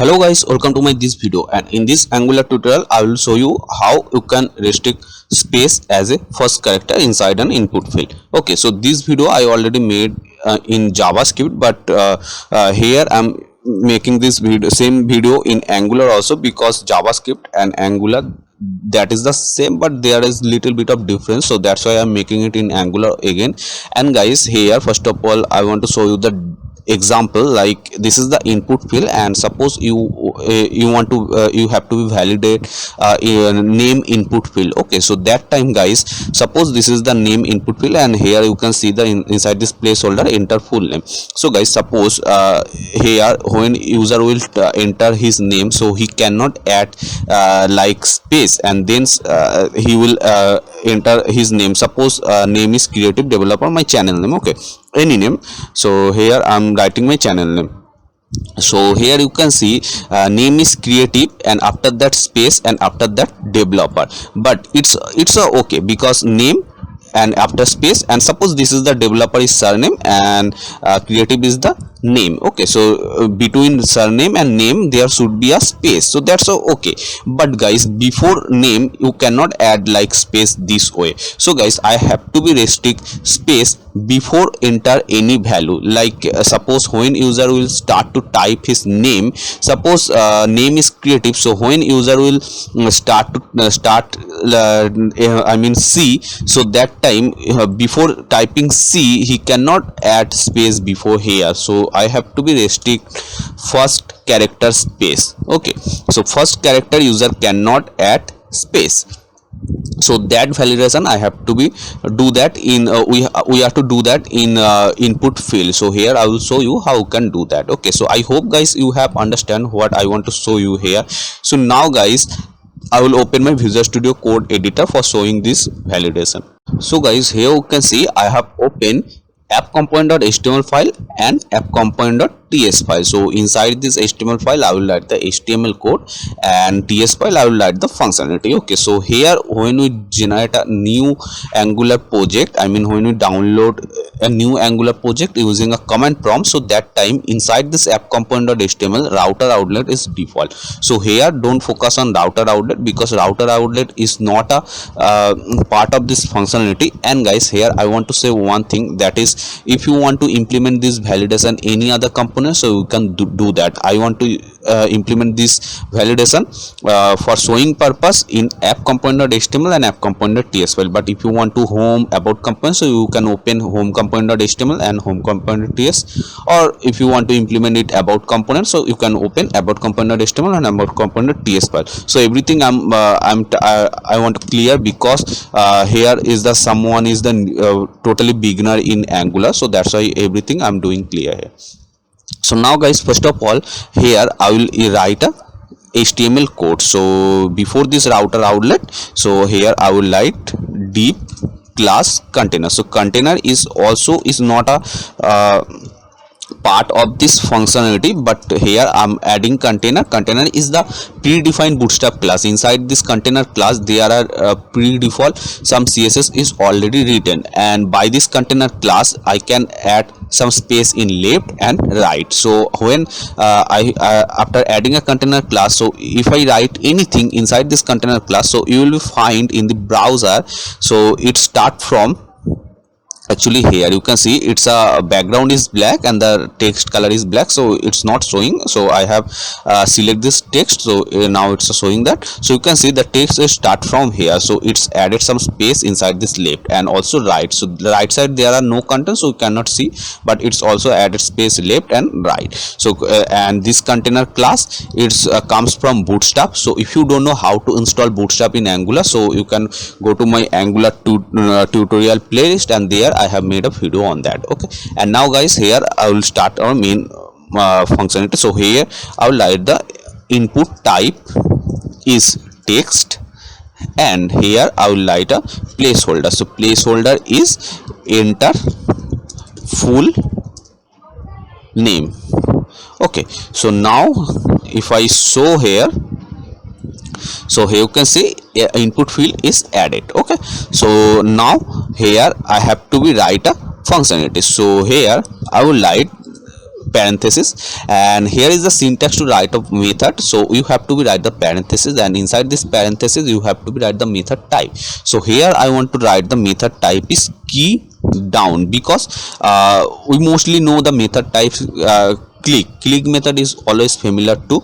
Hello guys, welcome to my this video, and in this Angular tutorial I will show you how you can restrict space as a first character inside an input field. Okay, so this video I already made in JavaScript, but here I'm making this same video in Angular also, because JavaScript and Angular, that is the same, but there is little bit of difference, so that's why I'm making it in Angular again. And guys, here first of all I want to show you the example. Like, this is the input field, and suppose you want to you have to validate name input field. Okay, so that time guys, suppose this is the name input field, and here you can see the inside this placeholder enter full name. So guys, suppose here when user will enter his name, so he cannot add like space, and then he will enter his name. Suppose name is creative developer, my channel name. Okay, any name. So here I'm writing my channel name. So here you can see name is creative, and after that space, and after that developer. But it's okay, because name and after space, and suppose this is the developer is surname, and creative is the name. Okay, so between surname and name there should be a space, so that's okay. But guys, before name you cannot add like space this way. So guys, I have to be restrict space before enter any value. Like suppose when user will start to type his name, suppose name is creative, so when user will start I mean C, so that time before typing C he cannot add space before here. So I have to be restrict first character space. Okay, so first character user cannot add space. So that validation I have to be do that in we have to do that in input field. So here I will show you how you can do that. Okay, so I hope guys you have understand what I want to show you here. So now guys, I will open my Visual Studio Code editor for showing this validation. So guys, here you can see I have opened app component.html file and app component.ts file. So inside this HTML file I will write the HTML code, and TS file I will write the functionality. Okay, so here when we generate a new Angular project, I mean when we download a new Angular project using a command prompt, so that time inside this app component.html router outlet is default. So here don't focus on router outlet, because router outlet is not a part of this functionality. And guys, here I want to say one thing, that is, if you want to implement this validation any other component, so you can do that. I want to implement this validation for showing purpose in app component.html and app component.ts file. But if you want to home about component, so you can open home component.html and home component.ts, or if you want to implement it about component, so you can open about component.html and about component.ts file. So everything I want to clear, because here is the someone is the totally beginner in Angular, so that's why everything I'm doing clear here. So now guys, first of all here I will write a HTML code. So before this router outlet, so here I will write deep class container. So container is not a part of this functionality, but here I'm adding container. Container is the predefined bootstrap class. Inside this container class there are pre-default some CSS is already written, and by this container class I can add some space in left and right. So when after adding a container class, so if I write anything inside this container class, so you will find in the browser, so it start from, actually here you can see it's a background is black and the text color is black, so it's not showing. So I have select this text, so now it's showing that. So you can see the text is start from here, so it's added some space inside this left and also right. So the right side there are no content, so you cannot see, but it's also added space left and right. So and this container class, it's comes from Bootstrap. So if you don't know how to install Bootstrap in Angular, so you can go to my Angular tutorial playlist, and there I have made a video on that. Okay, and now guys, here I will start our main functionality. So here I will write the input type is text, and here I will write a placeholder. So placeholder is enter full name. Okay, so now if I show here, so here you can see input field is added. Okay, so now here I have to be write a functionality. So here I will write parenthesis, and here is the syntax to write a method. So you have to be write the parenthesis, and inside this parenthesis you have to be write the method type. So here I want to write the method type is key down, because we mostly know the method types. Click method is always familiar to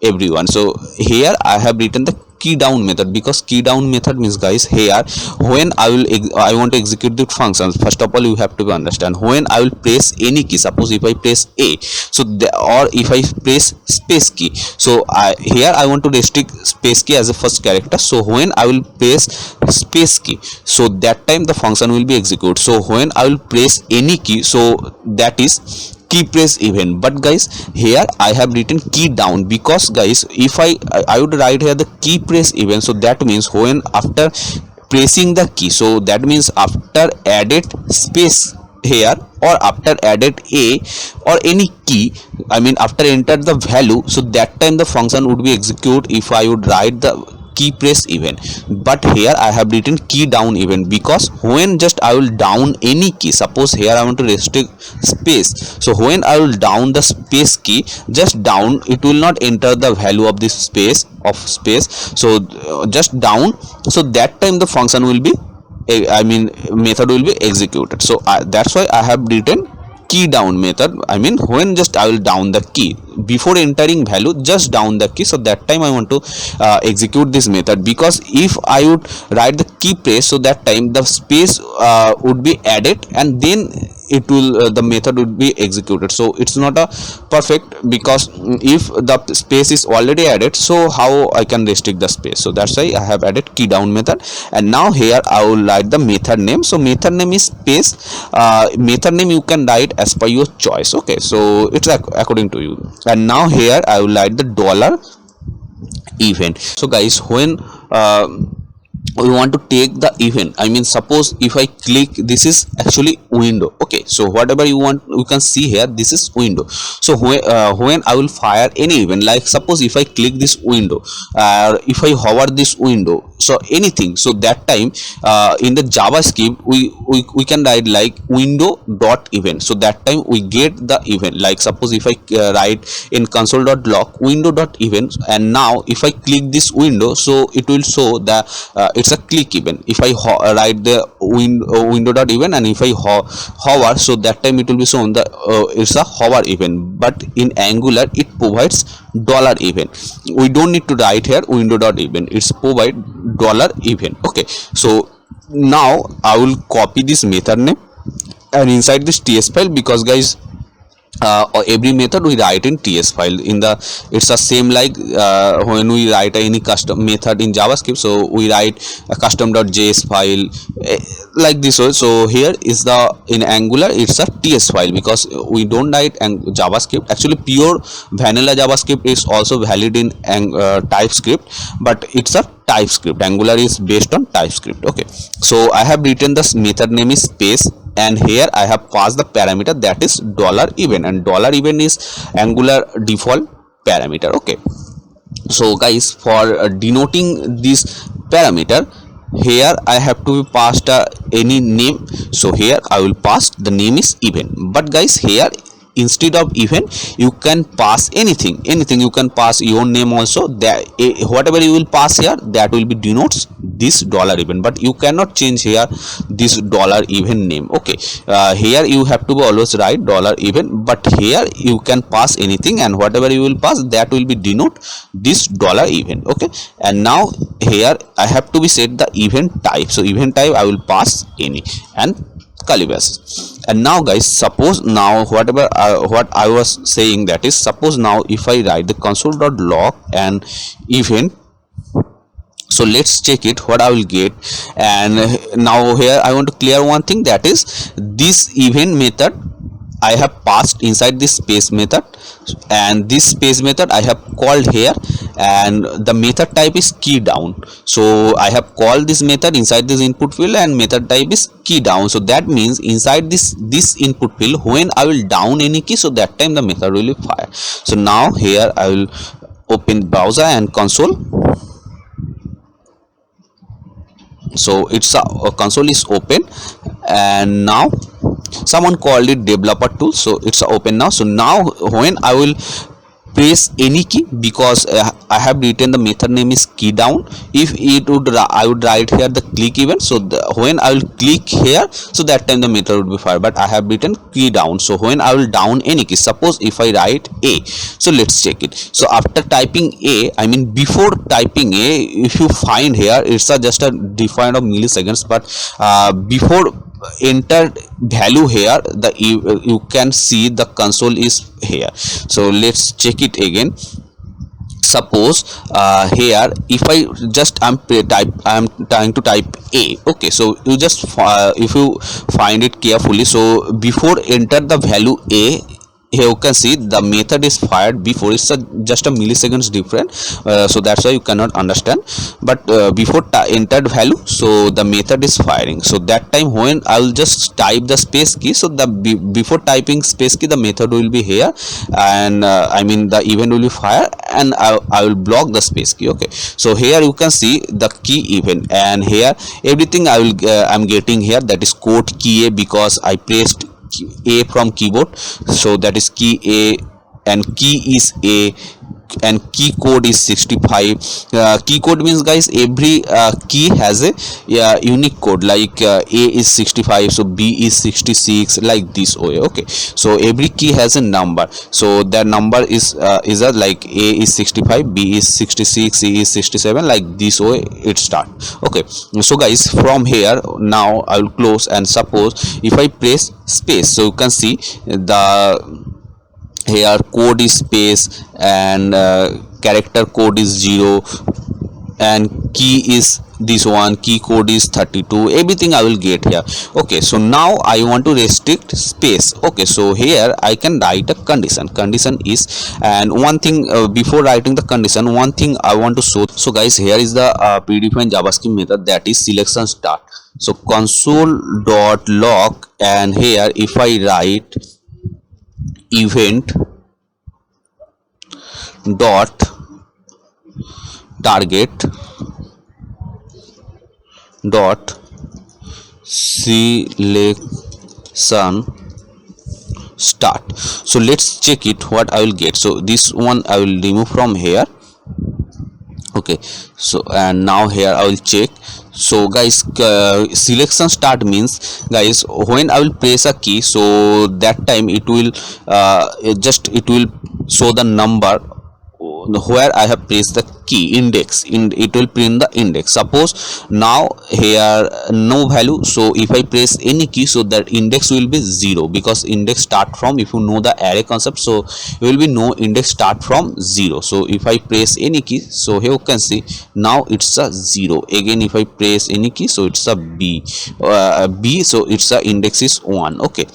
everyone. So here I have written the key down method, because key down method means, guys, here when I want to execute the functions, first of all you have to understand, when I will press any key, suppose if I press A, so or if I press space key, so here I want to restrict space key as a first character. So when I will press space key, so that time the function will be executed. So when I will press any key, so that is key press event. But guys, here I have written key down, because guys, if I would write here the key press event, so that means when after pressing the key, so that means after added space here, or after added A or any key, I mean after entered the value, so that time the function would be executed if I would write the key press event. But here I have written key down event, because when just I will down any key, suppose here I want to restrict space, so when I will down the space key, just down, it will not enter the value of this space, so just down, so that time the function will be, I mean method will be executed. So that's why I have written key down method. I mean when just I will down the key before entering value, just down the key, so that time I want to execute this method. Because if I would write the key press, so that time the space would be added, and then it will the method would be executed. So it's not a perfect, because if the space is already added, so how I can restrict the space? So that's why I have added key down method. And now here I will write the method name. So method name is space. Method name you can write as per your choice. Okay, so it's according to you. And now here I will write the dollar event. So guys, when we want to take the event, I mean suppose if I click, this is actually window. Okay, so whatever you want, you can see here, this is window. So when I will fire any event, like suppose if I click this window, if I hover this window, so anything, so that time in the JavaScript we can write like window dot event. So that time we get the event. Like suppose if I write in console.log window dot event, and now if I click this window, so it will show the it's a click event. If I write the window dot event, and if I hover, so that time it will be shown the it's a hover event. But in Angular it provides dollar event. We don't need to write here window dot event, it's provide dollar event. Okay, so now I will copy this method name and inside this TS file, because guys every method we write in TS file. In the it's the same like when we write any custom method in JavaScript, so we write a custom.js file like this way. So here is the in Angular it's a TS file, because we don't write JavaScript. Actually pure vanilla JavaScript is also valid in TypeScript, but it's a TypeScript. Angular is based on TypeScript. Okay, so I have written this method name is space, and here I have passed the parameter that is dollar event, and dollar event is Angular default parameter. Okay, so guys, for denoting this parameter, here I have to pass any name. So here I will pass the name is event. But guys, here instead of event you can pass anything you can pass your name also. That whatever you will pass here, that will be denotes this dollar event. But you cannot change here this dollar event name. Okay, here you have to always write dollar event, but here you can pass anything, and whatever you will pass, that will be denote this dollar event. Okay, and now here I have to be set the event type. So event type I will pass any, and curly braces. And now guys, suppose now whatever what I was saying, that is suppose now if I write the console.log and event, so let's check it what I will get. And now here I want to clear one thing, that is this event method I have passed inside this space method, and this space method I have called here, and the method type is key down. So I have called this method inside this input field, and method type is key down. So that means inside this input field, when I will down any key, so that time the method will be fire. So now here I will open browser and console. So it's a console is open, and now someone called it developer tool, so it's open now. So now when I will press any key, because I have written the method name is key down, if it would I would write here the click event, so when I will click here, so that time the method would be fired, but I have written key down. So when I will down any key, suppose if I write A, so let's check it. So after typing A, I mean before typing A, if you find here it's just a defined of milliseconds, but before enter value here, the you can see the console is here. So let's check it again. Suppose here if I just I'm trying to type A, okay, so you just if you find it carefully, so before enter the value A, here you can see the method is fired before. It's just a milliseconds different, so that's why you cannot understand, but before entered value, so the method is firing. So that time when I will just type the space key, so the before typing space key, the method will be here, and I mean the event will be fire, and I will block the space key. Okay, so here you can see the key event, and here everything I'm getting here, that is code key A, because I pressed A from keyboard, so that is key A, and key is A, and key code is 65. Key code means, guys, every key has a unique code, like A is 65, so B is 66, like this way. Okay, so every key has a number, so that number is a like A is 65, B is 66, C is 67, like this way it start. Okay, so guys, from here now I will close, and suppose if I press space, so you can see the here code is space, and character code is 0, and key is this one, key code is 32, everything I will get here. Okay, so now I want to restrict space. Okay, so here I can write a condition is, and one thing before writing the condition, one thing I want to show. So guys, here is the predefined JavaScript method, that is selection start. So console.log, and here if I write event dot target dot selection start, so let's check it what I will get. So this one I will remove from here. Okay, so and now here I will check. So guys, selection start means, guys, when I will press a key, so that time it will it will show the number where I have pressed the key, index, it will print the index. Suppose now here no value, so if I press any key, so that index will be 0, because index start from, if you know the array concept, so it will be no index start from 0. So if I press any key, so here you can see now it's a 0. Again if I press any key, so it's a B, so it's a index is 1. Okay,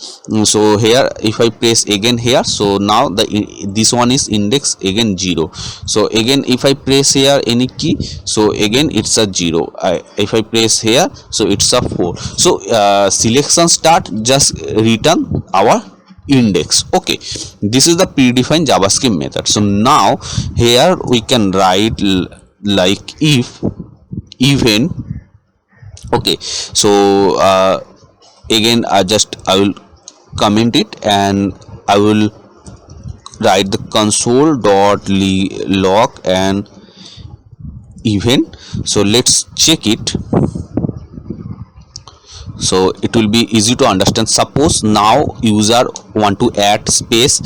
so here if I press again here, so now this one is index again 0. So again if I press here any key, so again it's a 0. If I press here, so it's a 4. So selection start just return our index. Okay, this is the predefined JavaScript method. So now here we can write like if event. Okay, so again I will comment it, and I will write the console.log and event. So let's check it, so it will be easy to understand. Suppose now user want to add space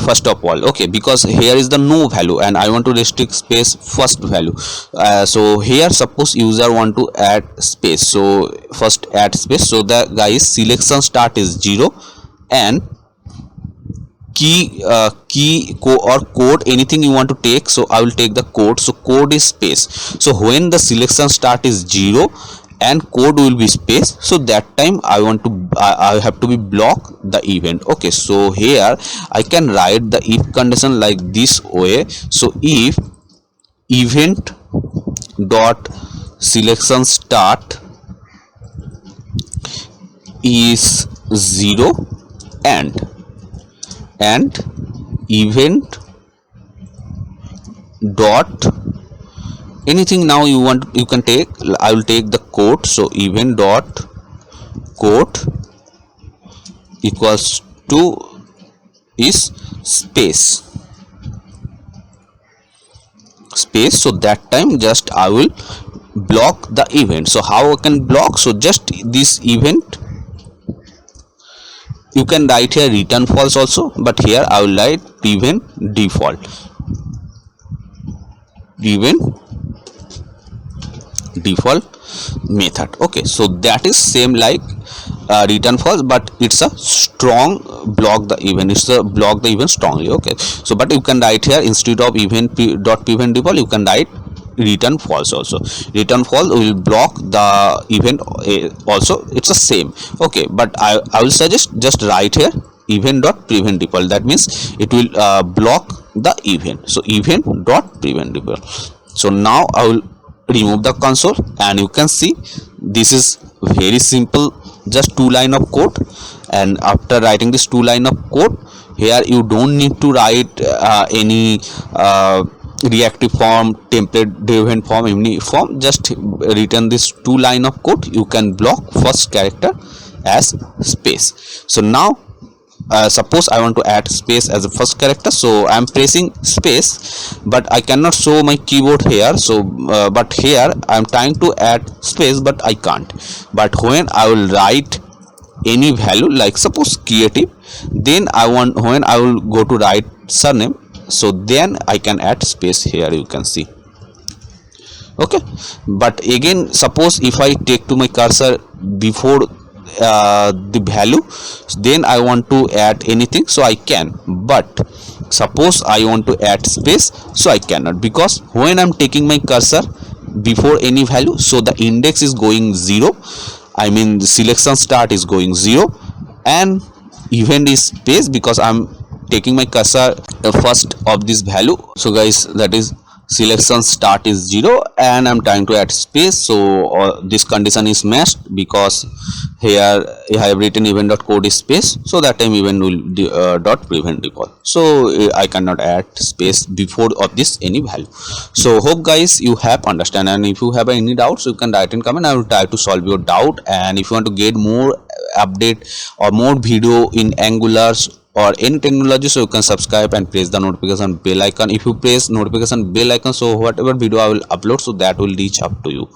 first of all. Okay, because here is the no value, and I want to restrict space first value. So here suppose user want to add space, so first add space. So the guys, selection start is 0, and key or code, anything you want to take, so I will take the code. So code is space, so when the selection start is 0 and code will be space, so that time I have to be block the event. Okay, so here I can write the if condition like this way. So if event dot selection start is 0 and event dot anything now you want, you can take, I will take the code. So event dot quote equals to is space. So that time just I will block the event. So how I can block? So just this event, you can write here return false also, but here I will write prevent default method. Okay, so that is same like return false, but it's a strong block the event. It's a block the event strongly. Okay, so but you can write here instead of event dot prevent default, you can write return false also. Return false will block the event also. It's the same. Okay, but I will suggest just write here event dot prevent default. That means it will block the event. So event dot prevent default. So now I will remove the console, and you can see this is very simple, just 2 line of code. And after writing this 2 line of code, here you don't need to write any reactive form, template driven form, any form. Just return this 2 line of code. You can block first character as space. So now suppose I want to add space as a first character, so I am pressing space, but I cannot show my keyboard here. So but here I am trying to add space, but I can't. But when I will write any value, like suppose creative, then when I will go to write surname, so then I can add space here, you can see. Okay, but again suppose if I take to my cursor before the value, then I want to add anything, so I can. But suppose I want to add space, so I cannot, because when I'm taking my cursor before any value, so the index is going 0, I mean the selection start is going 0, and event is space because I'm taking my cursor first of this value. So guys, that is selection start is 0 and I'm trying to add space. So this condition is matched because here I have written event dot code is space, so that time event will dot prevent default. So I cannot add space before of this any value. So hope guys you have understand, and if you have any doubts you can write in comment. I will try to solve your doubt. And if you want to get more update or more video in Angular or any technology, so you can subscribe and press the notification bell icon. If you press notification bell icon, so whatever video I will upload, so that will reach up to you.